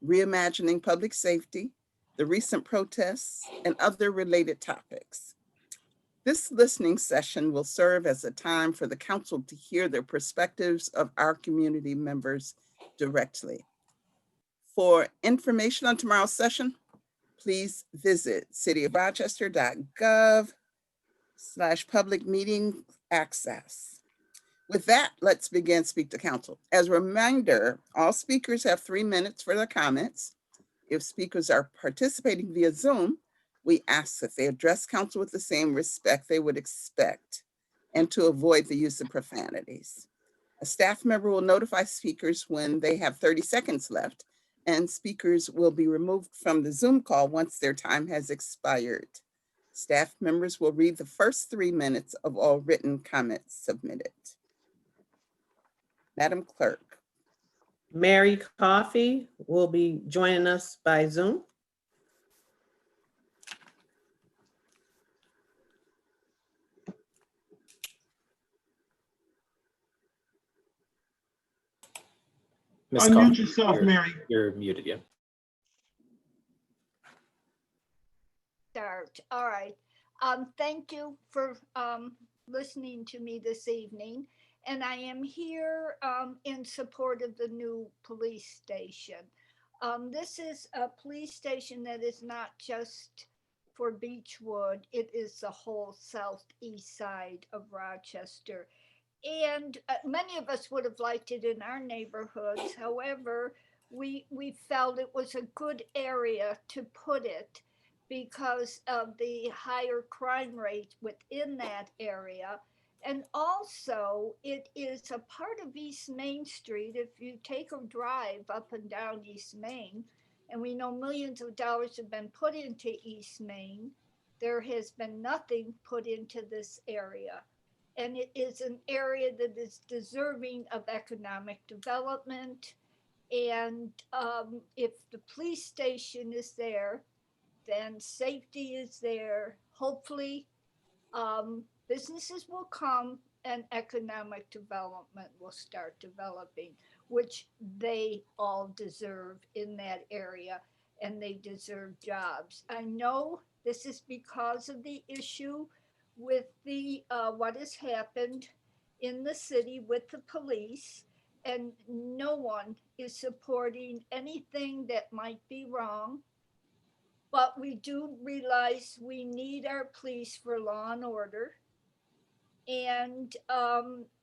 reimagining public safety, the recent protests, and other related topics. This listening session will serve as a time for the council to hear the perspectives of our community members directly. For information on tomorrow's session, please visit cityofrochester.gov/public meeting access. With that, let's begin Speak to Council. As a reminder, all speakers have 3 minutes for their comments. If speakers are participating via Zoom, we ask that they address council with the same respect they would expect and to avoid the use of profanities. A staff member will notify speakers when they have 30 seconds left, and speakers will be removed from the Zoom call once their time has expired. Staff members will read the first 3 minutes of all written comments submitted. Madam Clerk. Mary Coffey will be joining us by Zoom. Ms. Unmute Coffey, yourself, Mary. you're muted, yeah. Start. All right. Thank you for listening to me this evening. And I am here in support of the new police station. This is a police station that is not just for Beechwood, it is the whole southeast side of Rochester. And many of us would have liked it in our neighborhoods. However, we felt it was a good area to put it because of the higher crime rate within that area. And also, it is a part of East Main Street. If you take a drive up and down East Main, and we know millions of dollars have been put into East Main, there has been nothing put into this area. And it is an area that is deserving of economic development. And if the police station is there, then safety is there. Hopefully, businesses will come and economic development will start developing, which they all deserve in that area, and they deserve jobs. I know this is because of the issue with the what has happened in the city with the police, and no one is supporting anything that might be wrong. But we do realize we need our police for law and order. And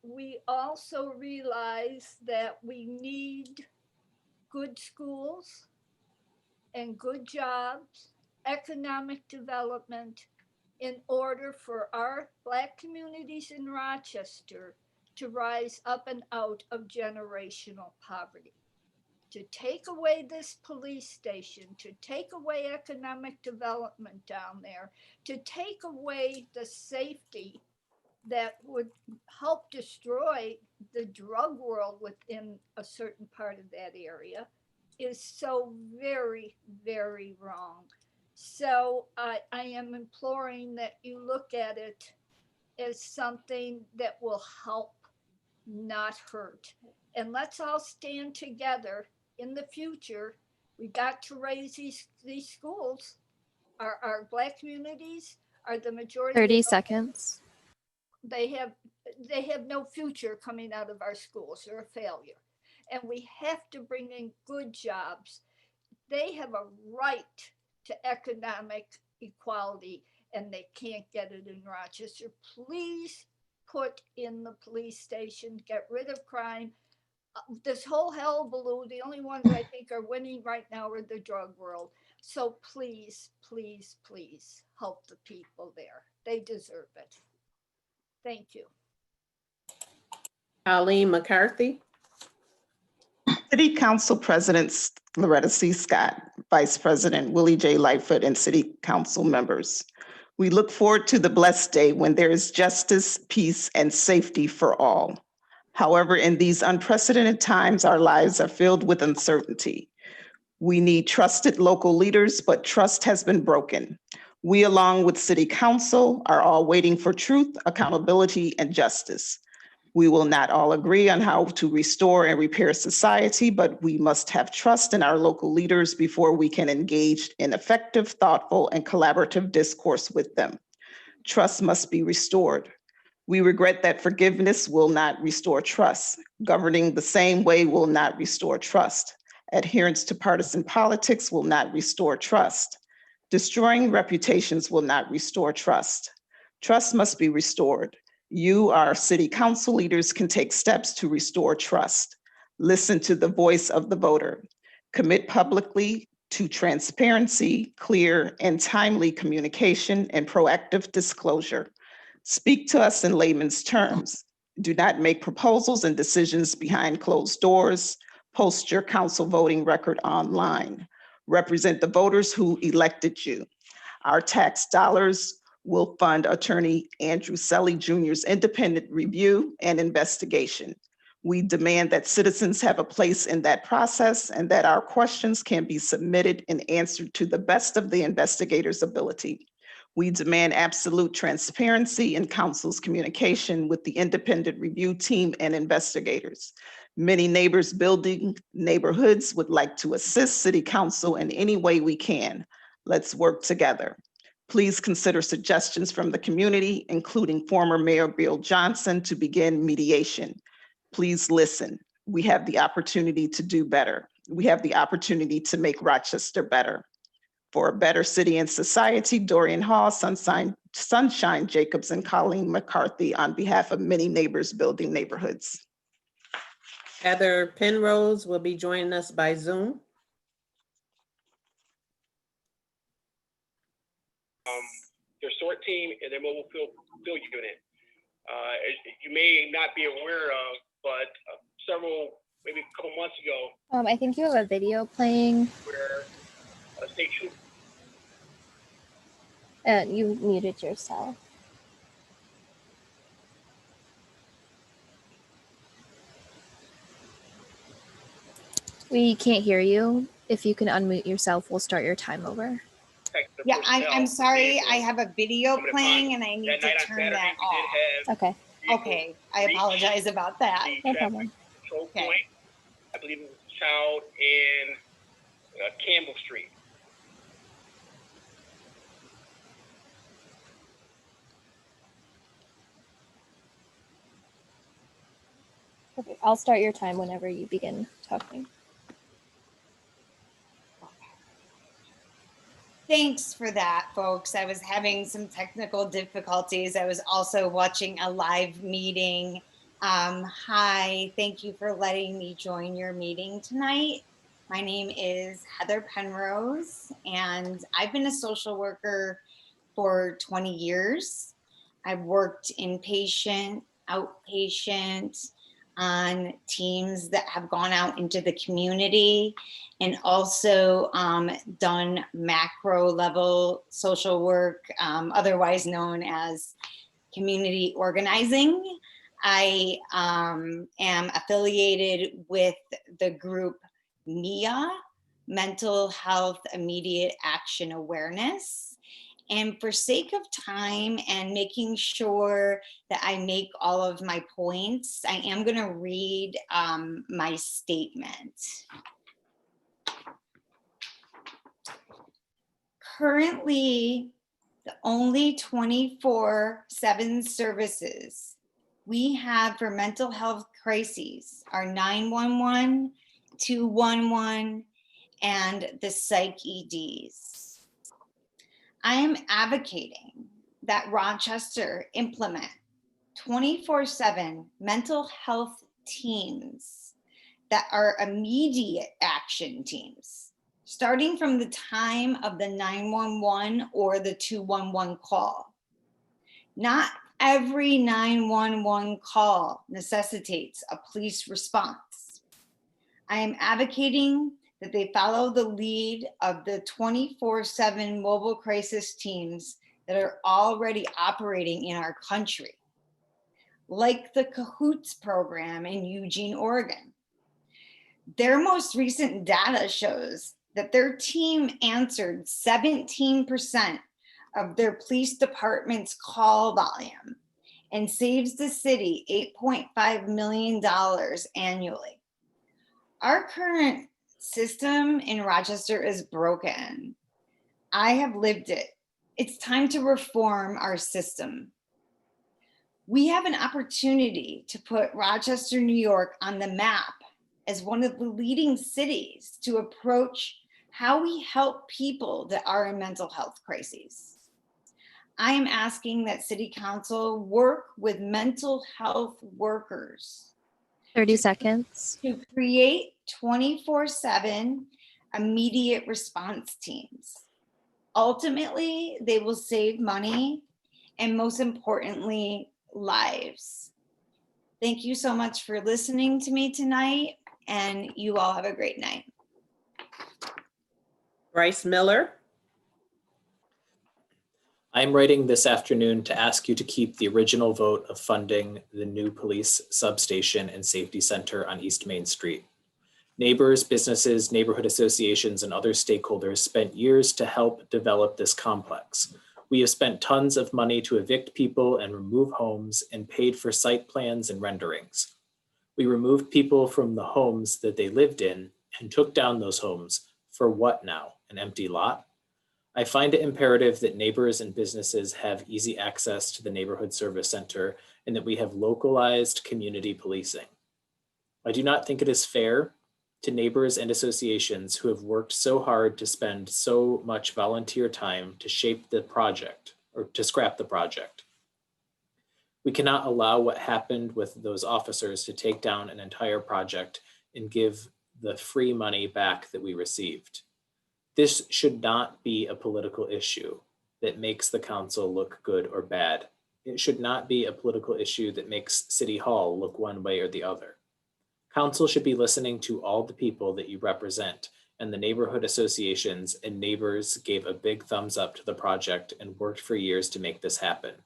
we also realize that we need good schools and good jobs, economic development in order for our Black communities in Rochester to rise up and out of generational poverty. To take away this police station, to take away economic development down there, to take away the safety that would help destroy the drug world within a certain part of that area is so very, very wrong. So I am imploring that you look at it as something that will help, not hurt. And let's all stand together in the future. We got to raise these schools. Our Black communities are the majority. 30 seconds. They have no future coming out of our schools. They're a failure. And we have to bring in good jobs. They have a right to economic equality, and they can't get it in Rochester. Please put in the police station, get rid of crime. This whole hullabaloo, the only ones I think are winning right now are the drug world. So please, please, please help the people there. They deserve it. Thank you. Colleen McCarthy. City Council President Loretta C. Scott, Vice President Willie J. Lightfoot, and City Council members. We look forward to the blessed day when there is justice, peace, and safety for all. However, in these unprecedented times, our lives are filled with uncertainty. We need trusted local leaders, but trust has been broken. We, along with City Council, are all waiting for truth, accountability, and justice. We will not all agree on how to restore and repair society, but we must have trust in our local leaders before we can engage in effective, thoughtful, and collaborative discourse with them. Trust must be restored. We regret that forgiveness will not restore trust. Governing the same way will not restore trust. Adherence to partisan politics will not restore trust. Destroying reputations will not restore trust. Trust must be restored. You, our city council leaders, can take steps to restore trust. Listen to the voice of the voter. Commit publicly to transparency, clear and timely communication, and proactive disclosure. Speak to us in layman's terms. Do not make proposals and decisions behind closed doors. Post your council voting record online. Represent the voters who elected you. Our tax dollars will fund Attorney Andrew Selly Jr.'s independent review and investigation. We demand that citizens have a place in that process and that our questions can be submitted and answered to the best of the investigator's ability. We demand absolute transparency in council's communication with the independent review team and investigators. Many neighbors building neighborhoods would like to assist city council in any way we can. Let's work together. Please consider suggestions from the community, including former Mayor Bill Johnson, to begin mediation. Please listen. We have the opportunity to do better. We have the opportunity to make Rochester better. For a better city and society, Dorian Hall, Sunshine Jacobs, and Colleen McCarthy on behalf of many neighbors building neighborhoods. Heather Penrose will be joining us by Zoom. Their SORT team and their mobile field unit. As you may not be aware of, but maybe a couple months ago. I think you have a video playing. Where a state trooper. You muted yourself. We can't hear you. If you can unmute yourself, we'll start your time over. Yeah, I'm sorry. I have a video playing and I need to turn that off. Okay. Okay, I apologize about that. No problem. Control point. I believe it was a child in Campbell Street. Okay, I'll start your time whenever you begin talking. Thanks for that, folks. I was having some technical difficulties. I was also watching a live meeting. Hi, thank you for letting me join your meeting tonight. My name is Heather Penrose, and I've been a social worker for 20 years. I've worked inpatient, outpatient, on teams that have gone out into the community, and also done macro level social work, otherwise known as community organizing. I am affiliated with the group MIA, Mental Health Immediate Action Awareness. And for sake of time and making sure that I make all of my points, I am going to read my statement. Currently, the only 24/7 services we have for mental health crises are 911, 211, and the psych EDs. I am advocating that Rochester implement 24/7 mental health teams that are immediate action teams, starting from the time of the 911 or the 211 call. Not every 911 call necessitates a police response. I am advocating that they follow the lead of the 24/7 mobile crisis teams that are already operating in our country, like the Cahoots program in Eugene, Oregon. Their most recent data shows that their team answered 17% of their police department's call volume and saves the city $8.5 million annually. Our current system in Rochester is broken. I have lived it. It's time to reform our system. We have an opportunity to put Rochester, New York on the map as one of the leading cities to approach how we help people that are in mental health crises. I am asking that City Council work with mental health workers 30 seconds. to create 24/7 immediate response teams. Ultimately, they will save money and, most importantly, lives. Thank you so much for listening to me tonight, and you all have a great night. Bryce Miller. I'm writing this afternoon to ask you to keep the original vote of funding the new police substation and safety center on East Main Street. Neighbors, businesses, neighborhood associations, and other stakeholders spent years to help develop this complex. We have spent tons of money to evict people and remove homes and paid for site plans and renderings. We removed people from the homes that they lived in and took down those homes for what now? An empty lot? I find it imperative that neighbors and businesses have easy access to the neighborhood service center and that we have localized community policing. I do not think it is fair to neighbors and associations who have worked so hard to spend so much volunteer time to shape the project or to scrap the project. We cannot allow what happened with those officers to take down an entire project and give the free money back that we received. This should not be a political issue that makes the council look good or bad. It should not be a political issue that makes City Hall look one way or the other. Council should be listening to all the people that you represent, and the neighborhood associations and neighbors gave a big thumbs up to the project and worked for years to make this happen.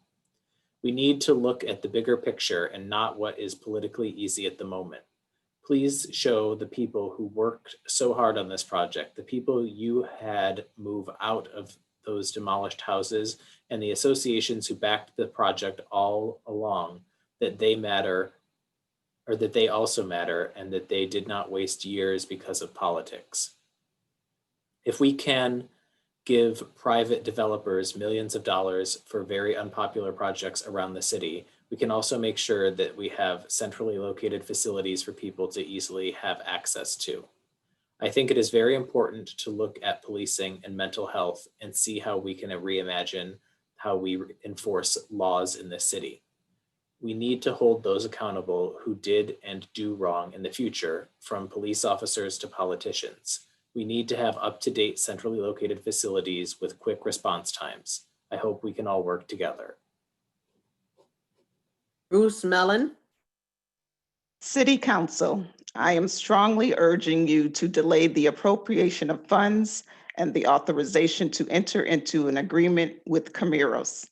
We need to look at the bigger picture and not what is politically easy at the moment. Please show the people who worked so hard on this project, the people you had move out of those demolished houses, and the associations who backed the project all along, that they matter, or that they also matter, and that they did not waste years because of politics. If we can give private developers millions of dollars for very unpopular projects around the city, we can also make sure that we have centrally located facilities for people to easily have access to. I think it is very important to look at policing and mental health and see how we can reimagine how we enforce laws in this city. We need to hold those accountable who did and do wrong in the future, from police officers to politicians. We need to have up-to-date centrally located facilities with quick response times. I hope we can all work together. Bruce Mellon. City Council, I am strongly urging you to delay the appropriation of funds and the authorization to enter into an agreement with Camiros.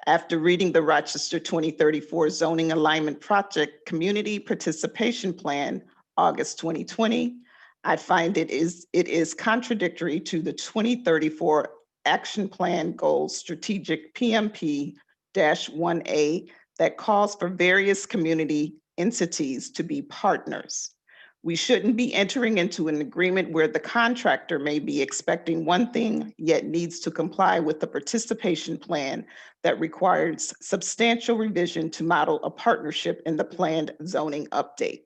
After reading the Rochester 2034 Zoning Alignment Project Community Participation Plan, August 2020, I find it is contradictory to the 2034 Action Plan Goals Strategic PMP-1A that calls for various community entities to be partners. We shouldn't be entering into an agreement where the contractor may be expecting one thing, yet needs to comply with the participation plan that requires substantial revision to model a partnership in the planned zoning update.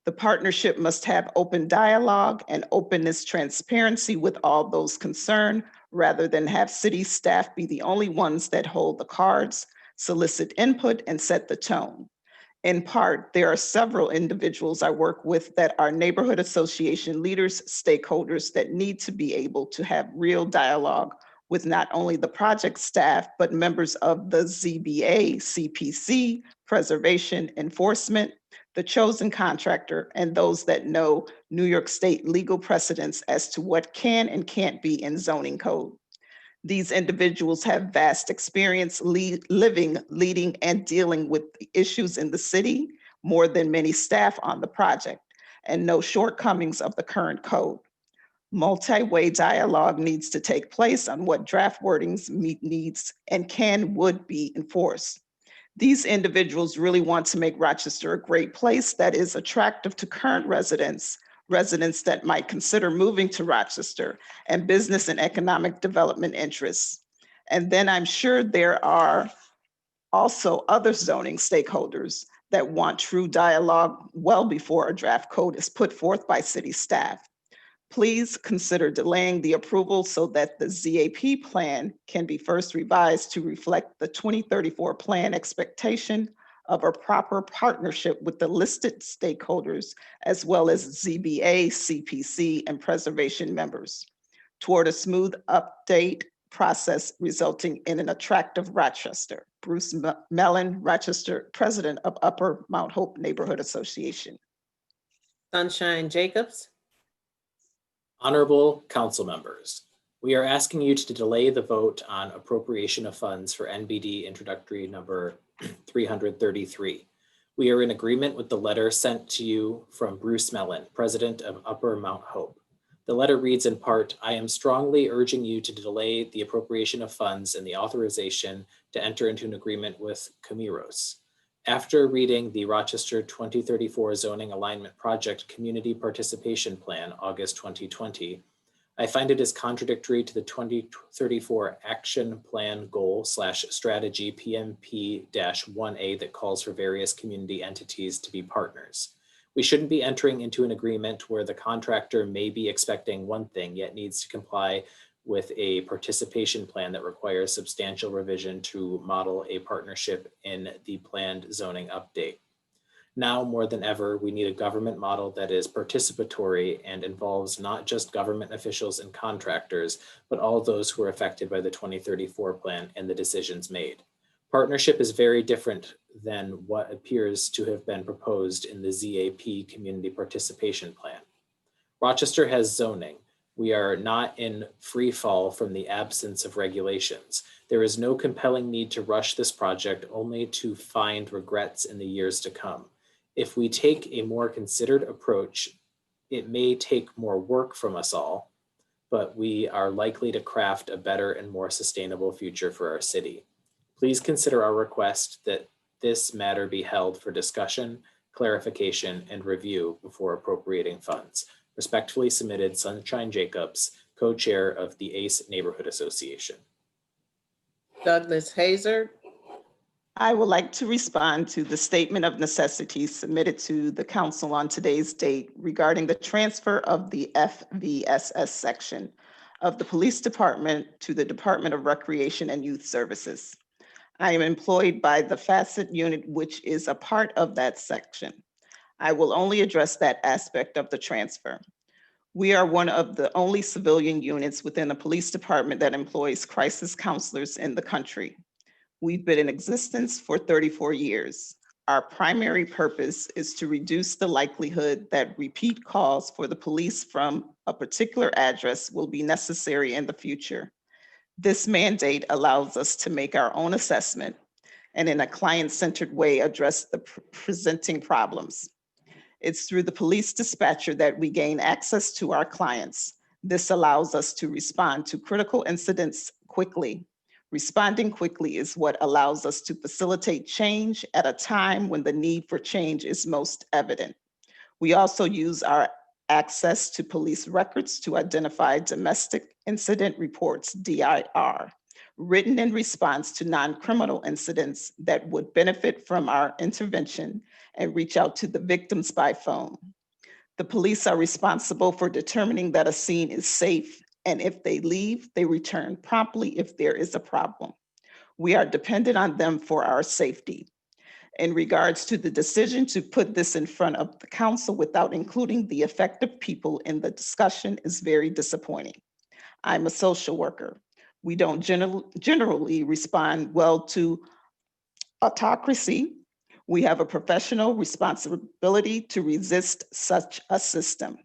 The partnership must have open dialogue and openness, transparency with all those concerned, rather than have city staff be the only ones that hold the cards, solicit input, and set the tone. In part, there are several individuals I work with that are neighborhood association leaders, stakeholders that need to be able to have real dialogue with not only the project staff, but members of the ZBA, CPC, preservation, enforcement, the chosen contractor, and those that know New York State legal precedents as to what can and can't be in zoning code. These individuals have vast experience living, leading, and dealing with the issues in the city, more than many staff on the project, and know shortcomings of the current code. Multi-way dialogue needs to take place on what draft wordings meet needs and would be enforced. These individuals really want to make Rochester a great place that is attractive to current residents, residents that might consider moving to Rochester, and business and economic development interests. And then I'm sure there are also other zoning stakeholders that want true dialogue well before a draft code is put forth by city staff. Please consider delaying the approval so that the ZAP plan can be first revised to reflect the 2034 plan expectation of a proper partnership with the listed stakeholders, as well as ZBA, CPC, and preservation members toward a smooth update process resulting in an attractive Rochester. Bruce Mellon, Rochester, President of Upper Mount Hope Neighborhood Association. Sunshine Jacobs. Honorable council members, we are asking you to delay the vote on appropriation of funds for NBD introductory number 333. We are in agreement with the letter sent to you from Bruce Mellon, President of Upper Mount Hope. The letter reads in part, I am strongly urging you to delay the appropriation of funds and the authorization to enter into an agreement with Camiros. After reading the Rochester 2034 Zoning Alignment Project Community Participation Plan, August 2020, I find it is contradictory to the 2034 Action Plan Goal/Strategy PMP-1A that calls for various community entities to be partners. We shouldn't be entering into an agreement where the contractor may be expecting one thing, yet needs to comply with a participation plan that requires substantial revision to model a partnership in the planned zoning update. Now more than ever, we need a government model that is participatory and involves not just government officials and contractors, but all those who are affected by the 2034 plan and the decisions made. Partnership is very different than what appears to have been proposed in the ZAP Community Participation Plan. Rochester has zoning. We are not in free fall from the absence of regulations. There is no compelling need to rush this project only to find regrets in the years to come. If we take a more considered approach, it may take more work from us all, but we are likely to craft a better and more sustainable future for our city. Please consider our request that this matter be held for discussion, clarification, and review before appropriating funds. Respectfully submitted, Sunshine Jacobs, co-chair of the ACE Neighborhood Association. Douglas Hazard. I would like to respond to the statement of necessity submitted to the council on today's date regarding the transfer of the FVSS section of the police department to the Department of Recreation and Youth Services. I am employed by the Facet unit, which is a part of that section. I will only address that aspect of the transfer. We are one of the only civilian units within the police department that employs crisis counselors in the country. We've been in existence for 34 years. Our primary purpose is to reduce the likelihood that repeat calls for the police from a particular address will be necessary in the future. This mandate allows us to make our own assessment and in a client-centered way address the presenting problems. It's through the police dispatcher that we gain access to our clients. This allows us to respond to critical incidents quickly. Responding quickly is what allows us to facilitate change at a time when the need for change is most evident. We also use our access to police records to identify domestic incident reports, DIR, written in response to non-criminal incidents that would benefit from our intervention and reach out to the victims by phone. The police are responsible for determining that a scene is safe, and if they leave, they return promptly if there is a problem. We are dependent on them for our safety. In regards to the decision to put this in front of the council without including the affected people in the discussion is very disappointing. I'm a social worker. We don't generally respond well to autocracy. We have a professional responsibility to resist such a system.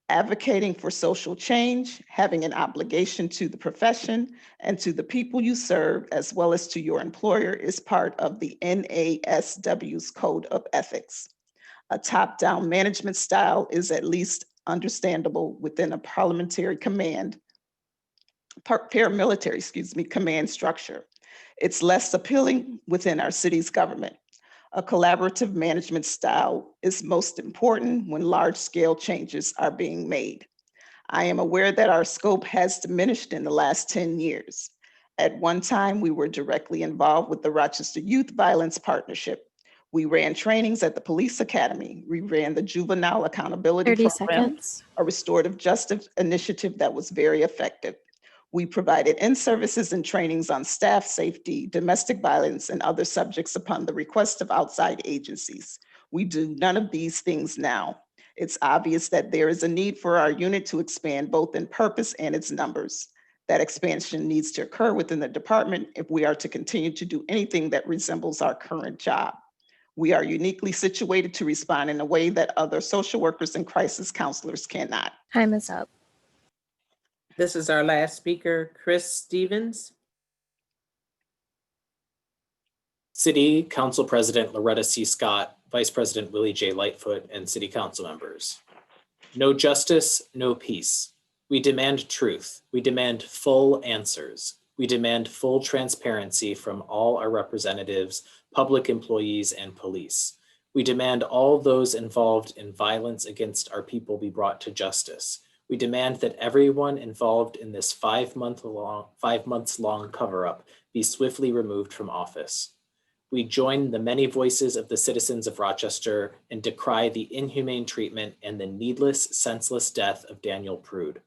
Advocating for social change, having an obligation to the profession and to the people you serve, as well as to your employer, is part of the NASW's Code of Ethics. A top-down management style is at least understandable within a paramilitary command structure. It's less appealing within our city's government. A collaborative management style is most important when large-scale changes are being made. I am aware that our scope has diminished in the last 10 years. At one time, we were directly involved with the Rochester Youth Violence Partnership. We ran trainings at the Police Academy. We ran the Juvenile Accountability 30 Program, seconds. a restorative justice initiative that was very effective. We provided in-services and trainings on staff safety, domestic violence, and other subjects upon the request of outside agencies. We do none of these things now. It's obvious that there is a need for our unit to expand both in purpose and its numbers. That expansion needs to occur within the department if we are to continue to do anything that resembles our current job. We are uniquely situated to respond in a way that other social workers and crisis counselors cannot. Time is up. This is our last speaker, Chris Stevens. City Council President Loretta C. Scott, Vice President Willie J. Lightfoot, and City Council members. No justice, no peace. We demand truth. We demand full answers. We demand full transparency from all our representatives, public employees, and police. We demand all those involved in violence against our people be brought to justice. We demand that everyone involved in this 5 months long cover-up be swiftly removed from office. We join the many voices of the citizens of Rochester and decry the inhumane treatment and the needless, senseless death of Daniel Prude.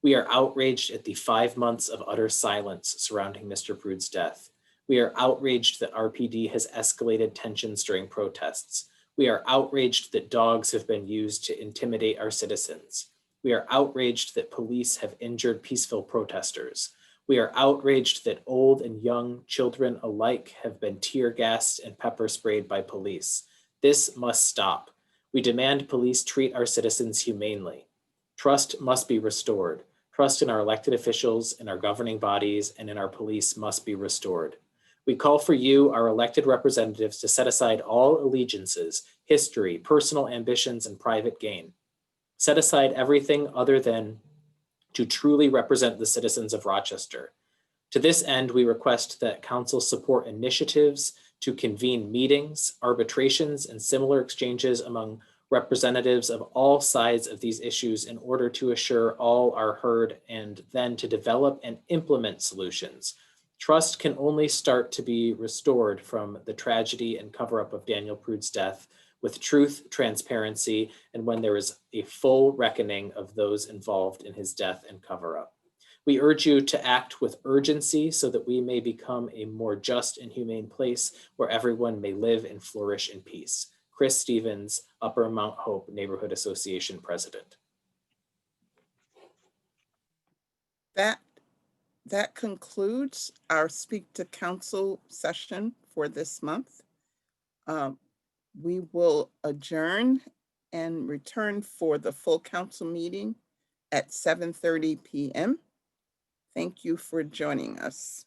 We are outraged at the 5 months of utter silence surrounding Mr. Prude's death. We are outraged that RPD has escalated tensions during protests. We are outraged that dogs have been used to intimidate our citizens. We are outraged that police have injured peaceful protesters. We are outraged that old and young children alike have been tear gassed and pepper sprayed by police. This must stop. We demand police treat our citizens humanely. Trust must be restored. Trust in our elected officials, in our governing bodies, and in our police must be restored. We call for you, our elected representatives, to set aside all allegiances, history, personal ambitions, and private gain. Set aside everything other than to truly represent the citizens of Rochester. To this end, we request that council support initiatives to convene meetings, arbitrations, and similar exchanges among representatives of all sides of these issues in order to assure all are heard and then to develop and implement solutions. Trust can only start to be restored from the tragedy and cover-up of Daniel Prude's death with truth, transparency, and when there is a full reckoning of those involved in his death and cover-up. We urge you to act with urgency so that we may become a more just and humane place where everyone may live and flourish in peace. Chris Stevens, Upper Mount Hope Neighborhood Association President. That concludes our Speak to Council session for this month. We will adjourn and return for the full council meeting at 7:30 p.m. Thank you for joining us.